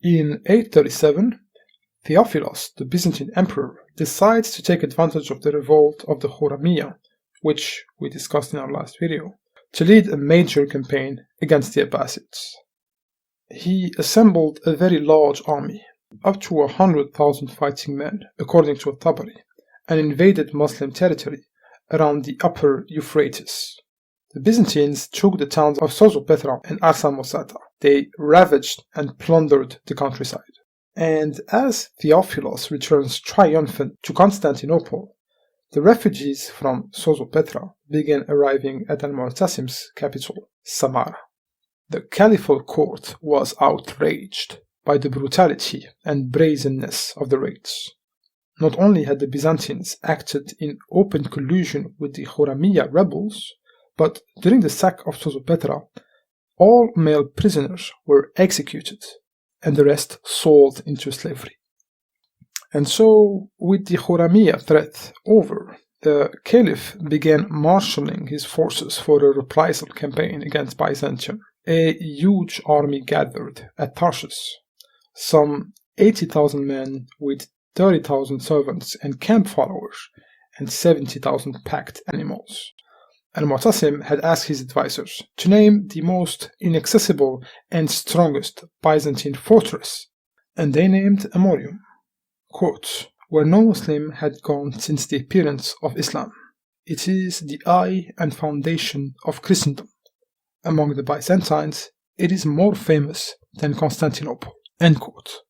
In 837, Theophilos, the Byzantine emperor, decides to take advantage of the revolt of the Khurramiyya, which we discussed in our last video, to lead a major campaign against the Abbasids. He assembled a very large army, up to 100,000 fighting men, according to At-Tabari, and invaded Muslim territory around the upper Euphrates. The Byzantines took the towns of Sozopetra and Arsamosata. They ravaged and plundered the countryside. And as Theophilos returns triumphant to Constantinople, the refugees from Sozopetra began arriving at Al-Mu'tasim's capital, Samarra. The caliphal court was outraged by the brutality and brazenness of the raids. Not only had the Byzantines acted in open collusion with the Khurramiyya rebels, but during the sack of Sozopetra, all male prisoners were executed and the rest sold into slavery. And so, with the Khurramiyya threat over, the Caliph began marshalling his forces for a reprisal campaign against Byzantium. A huge army gathered at Tarshish, some 80,000 men with 30,000 servants and camp followers, and 70,000 packed animals. Al-Mu'tasim had asked his advisors to name the most inaccessible and strongest Byzantine fortress, and they named Amorium, quote, where no Muslim had gone since the appearance of Islam. It is the eye and foundation of Christendom. Among the Byzantines, it is more famous than Constantinople, end quote.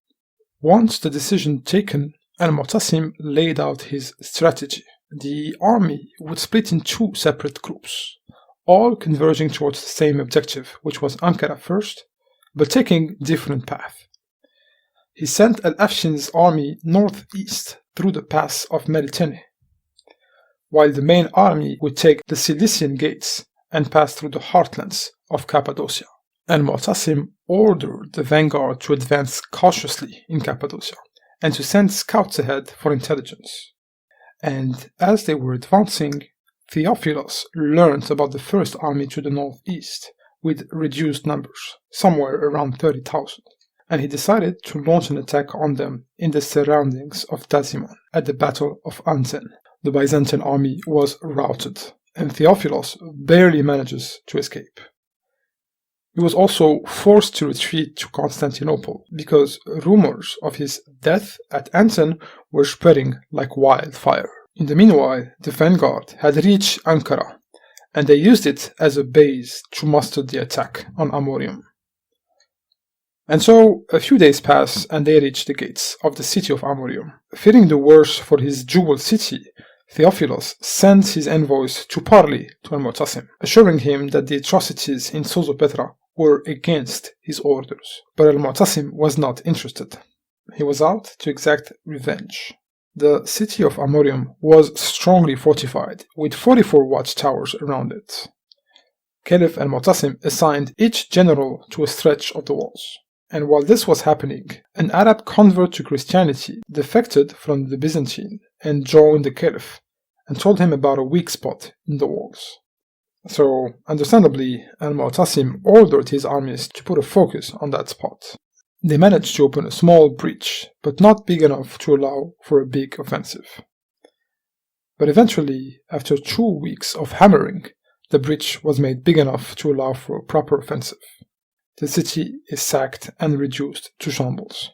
Once the decision taken, Al-Mu'tasim laid out his strategy. The army would split in two separate groups, all converging towards the same objective, which was Ankara first, but taking different paths. He sent Al-Afshin's army northeast through the pass of Melitene, while the main army would take the Cilician gates and pass through the heartlands of Cappadocia. Al-Mu'tasim ordered the vanguard to advance cautiously in Cappadocia and to send scouts ahead for intelligence. And as they were advancing, Theophilos learned about the first army to the northeast with reduced numbers, somewhere around 30,000, and he decided to launch an attack on them in the surroundings of Tazimon at the Battle of Anzen. The Byzantine army was routed, and Theophilos barely manages to escape. He was also forced to retreat to Constantinople because rumors of his death at Anzen were spreading like wildfire. In the meanwhile, the vanguard had reached Ankara, and they used it as a base to muster the attack on Amorium. And so, a few days pass and they reach the gates of the city of Amorium. Fearing the worst for his jewel city, Theophilos sends his envoys to parley to Al-Mu'tasim, assuring him that the atrocities in Sozopetra were against his orders. But Al-Mu'tasim was not interested. He was out to exact revenge. The city of Amorium was strongly fortified, with 44 watchtowers around it. Caliph Al-Mu'tasim assigned each general to a stretch of the walls. And while this was happening, an Arab convert to Christianity defected from the Byzantine and joined the Caliph and told him about a weak spot in the walls. So, understandably, Al-Mu'tasim ordered his armies to put a focus on that spot. They managed to open a small breach, but not big enough to allow for a big offensive. But eventually, after 2 weeks of hammering, the breach was made big enough to allow for a proper offensive. The city is sacked and reduced to shambles.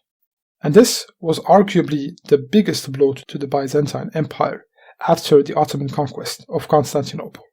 And this was arguably the biggest blow to the Byzantine Empire after the Ottoman conquest of Constantinople.